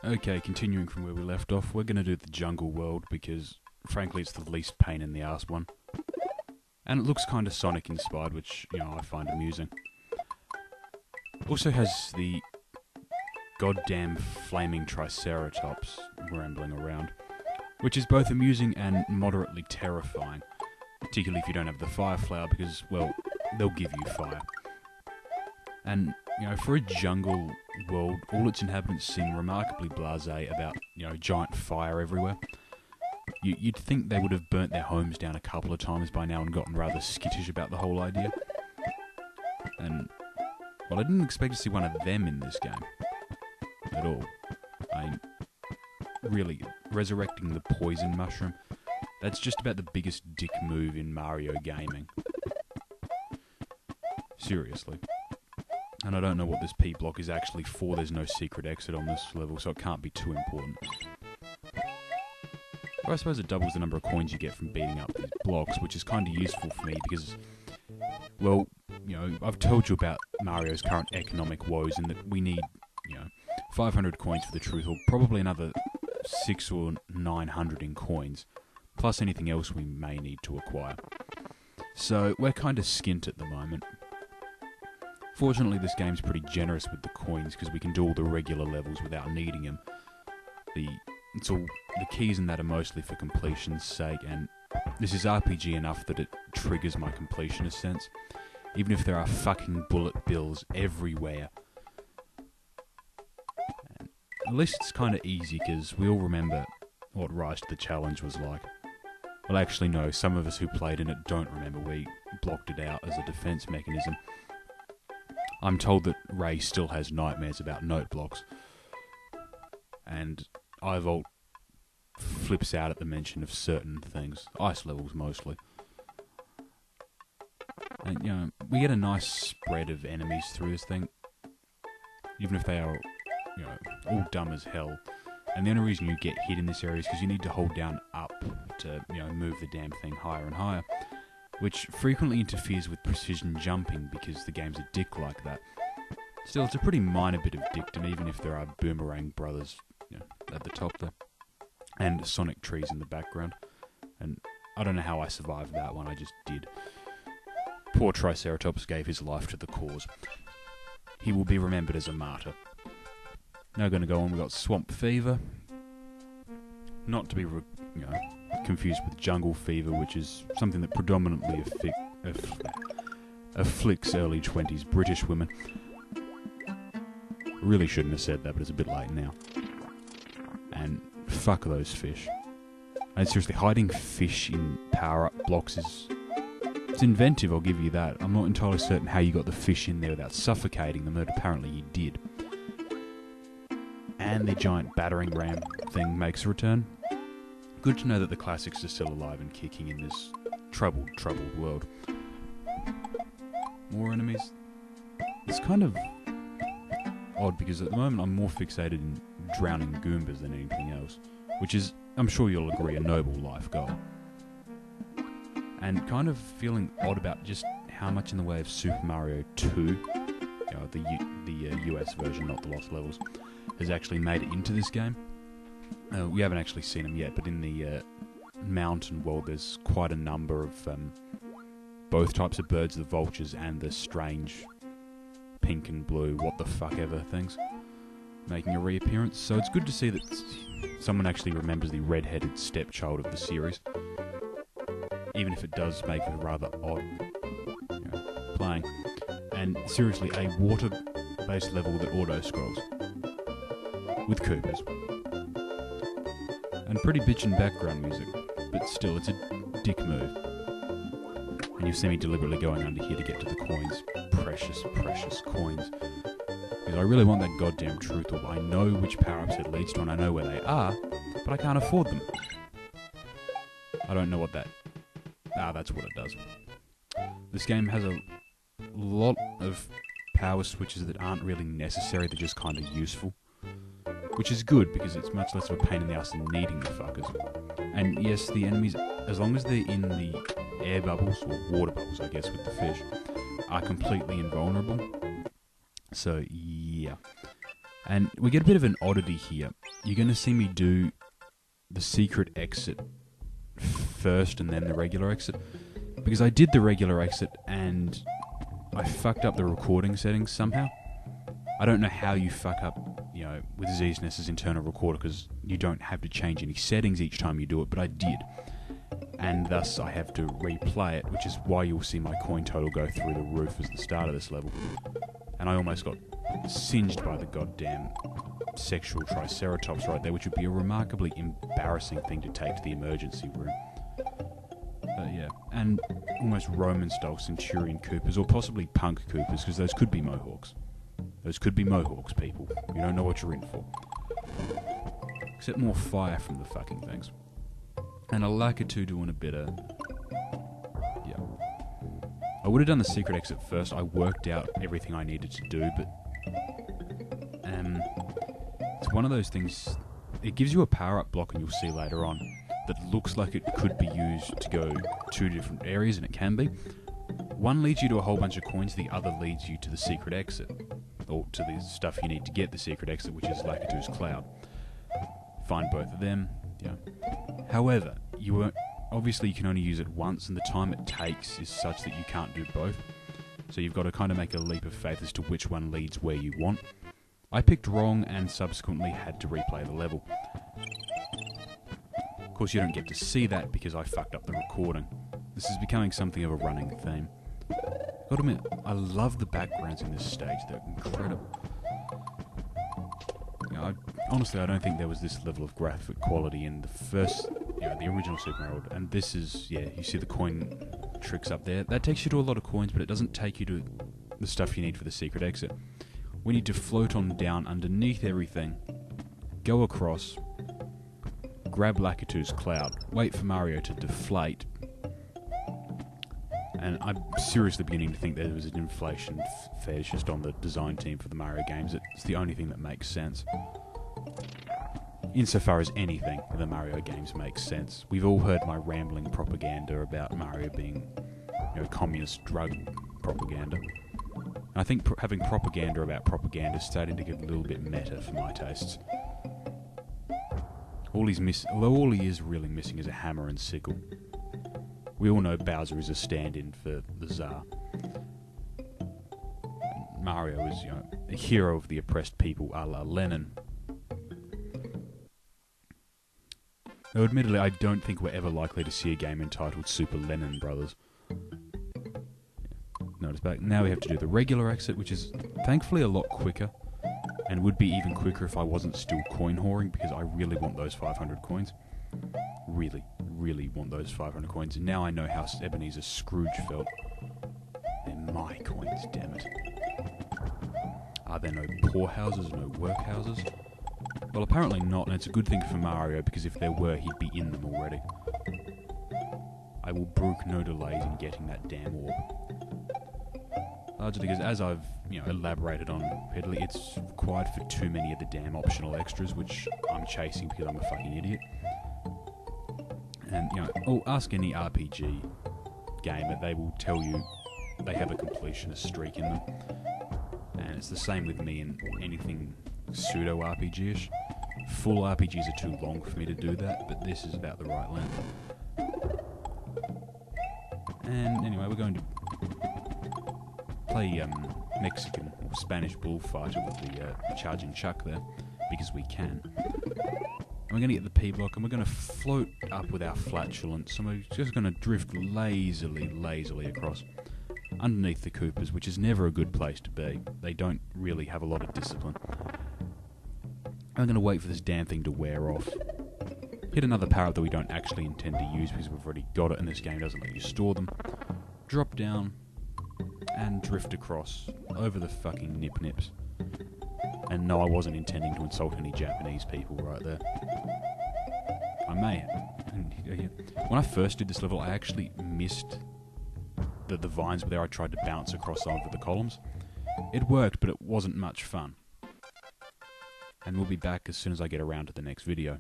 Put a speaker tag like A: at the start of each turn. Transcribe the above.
A: Okay, continuing from where we left off, we're going to do the jungle world because, frankly, it's the least pain in the ass one. And it looks kind of Sonic inspired, which, I find amusing. Also has the goddamn flaming Triceratops rambling around, which is both amusing and moderately terrifying, particularly if you don't have the fire flower because, well, they'll give you fire. And, for a jungle world, all its inhabitants seem remarkably blasé about, giant fire everywhere. You'd think they would have burnt their homes down a couple of times by now and gotten rather skittish about the whole idea. And, well, I didn't expect to see one of them in this game. At all. Really, resurrecting the poison mushroom, that's just about the biggest dick move in Mario gaming. Seriously. And I don't know what this P block is actually for. There's no secret exit on this level, so it can't be too important. But I suppose it doubles the number of coins you get from beating up these blocks, which is kind of useful for me because, well, I've told you about Mario's current economic woes and that we need, 500 coins for the truth, or probably another 600 or 900 in coins, plus anything else we may need to acquire. So we're kind of skint at the moment. Fortunately, this game's pretty generous with the coins because we can do all the regular levels without needing them. The keys in that are mostly for completion's sake, and this is RPG enough that it triggers my completionist sense, even if there are fucking bullet bills everywhere. And at least it's kind of easy because we all remember what Rise to the Challenge was like. Well, actually, no, some of us who played in it don't remember. We blocked it out as a defense mechanism. I'm told that Ray still has nightmares about note blocks, and iVolt flips out at the mention of certain things, ice levels mostly. And, we get a nice spread of enemies through this thing, even if they are, all dumb as hell. And the only reason you get hit in this area is because you need to hold down up to, move the damn thing higher and higher, which frequently interferes with precision jumping because the game's a dick like that. Still, it's a pretty minor bit of dickdom, even if there are Boomerang Brothers at the top there, and Sonic trees in the background. And I don't know how I survived that one, I just did. Poor Triceratops gave his life to the cause. He will be remembered as a martyr. Now going to go on, we've got Swamp Fever. Not to be confused with Jungle Fever, which is something that predominantly afflicts early 20s British women. Really shouldn't have said that, but it's a bit late now. And fuck those fish. And seriously, hiding fish in power-up blocks it's inventive, I'll give you that. I'm not entirely certain how you got the fish in there without suffocating them, but apparently you did. And the giant battering ram thing makes a return. Good to know that the classics are still alive and kicking in this troubled world. More enemies. It's kind of odd because at the moment I'm more fixated in drowning Goombas than anything else, which is, I'm sure you'll agree, a noble life goal. And kind of feeling odd about just how much in the way of Super Mario 2, the US version, not the Lost Levels, has actually made it into this game. We haven't actually seen them yet, but in the mountain world there's quite a number of both types of birds, the vultures and the strange pink and blue what the fuck ever things, making a reappearance. So it's good to see that someone actually remembers the red-headed stepchild of the series, even if it does make it rather odd playing. And seriously, a water-based level that auto-scrolls with Koopas. And pretty bitchin' background music, but still, it's a dick move. And you'll see me deliberately going under here to get to the coins. Precious, precious coins. Because I really want that goddamn truth orb. I know which power-ups it leads to, and I know where they are, but I can't afford them. I don't know what that... that's what it does. This game has a lot of power switches that aren't really necessary, they're just kind of useful. Which is good, because it's much less of a pain in the ass than needing the fuckers. And yes, the enemies, as long as they're in the air bubbles, or water bubbles I guess with the fish, are completely invulnerable. So yeah. And we get a bit of an oddity here. You're going to see me do the secret exit first and then the regular exit. Because I did the regular exit and I fucked up the recording settings somehow. I don't know how you fuck up, you know, with ZSNES's internal recorder, because you don't have to change any settings each time you do it, but I did. And thus I have to replay it, which is why you'll see my coin total go through the roof as the start of this level. And I almost got singed by the goddamn sexual triceratops right there, which would be a remarkably embarrassing thing to take to the emergency room. Yeah, and almost Roman-style Centurion Coopers, or possibly Punk Coopers, because those could be Mohawks. Those could be Mohawks, people. You don't know what you're in for. Except more fire from the fucking things. And a Lakitu doing a bit of... yeah. I would have done the secret exit first. I worked out everything I needed to do, but... it's one of those things... It gives you a power-up block, and you'll see later on, that looks like it could be used to go 2 different areas, and it can be. One leads you to a whole bunch of coins, the other leads you to the secret exit. Or to the stuff you need to get the secret exit, which is Lakitu's Cloud. Find both of them, yeah. However, obviously you can only use it once, and the time it takes is such that you can't do both. So you've got to kind of make a leap of faith as to which one leads where you want. I picked wrong and subsequently had to replay the level. Of course, you don't get to see that because I fucked up the recording. This is becoming something of a running theme. Gotta admit, I love the backgrounds in this stage, they're incredible. You know, honestly, I don't think there was this level of graphic quality in the first, you know, the original Super Mario World. And this is, yeah, you see the coin tricks up there. That takes you to a lot of coins, but it doesn't take you to the stuff you need for the secret exit. We need to float on down underneath everything, go across, grab Lakitu's Cloud, wait for Mario to deflate. And I'm seriously beginning to think there was an inflation fetishist on the design team for the Mario games. It's the only thing that makes sense. Insofar as anything in the Mario games makes sense. We've all heard my rambling propaganda about Mario being, you know, communist drug propaganda. And I think having propaganda about propaganda is starting to get a little bit meta for my tastes. Although all he is really missing is a hammer and sickle. We all know Bowser is a stand-in for the Tsar. Mario is, you know, a hero of the oppressed people, a la Lenin. Though admittedly, I don't think we're ever likely to see a game entitled Super Lenin Brothers. Notice back. Now we have to do the regular exit, which is thankfully a lot quicker, and would be even quicker if I wasn't still coin whoring, because I really want those 500 coins. Really want those 500 coins. And now I know how Ebenezer Scrooge felt. They're my coins, damn it. Are there no poorhouses, no workhouses? Well, apparently not, and it's a good thing for Mario, because if there were, he'd be in them already. I will brook no delays in getting that damn orb. Largely because, as I've, you know, elaborated on repeatedly, it's required for too many of the damn optional extras, which I'm chasing because I'm a fucking idiot. And, you know, ask any RPG gamer, they will tell you they have a completionist streak in them. And it's the same with me in anything pseudo-RPG-ish. Full RPGs are too long for me to do that, but this is about the right length. And anyway, we're going to play Mexican or Spanish bullfighter with the charging chuck there, because we can. And we're going to get the P block, and we're going to float up with our flatulence, and we're just going to drift lazily across underneath the Koopas, which is never a good place to be. They don't really have a lot of discipline. I'm going to wait for this damn thing to wear off. Hit another power-up that we don't actually intend to use because we've already got it and this game doesn't let you store them. Drop down and drift across over the fucking nip-nips. And no, I wasn't intending to insult any Japanese people right there. I may have. When I first did this level, I actually missed the vines were there. I tried to bounce across over the columns. It worked, but it wasn't much fun. And we'll be back as soon as I get around to the next video.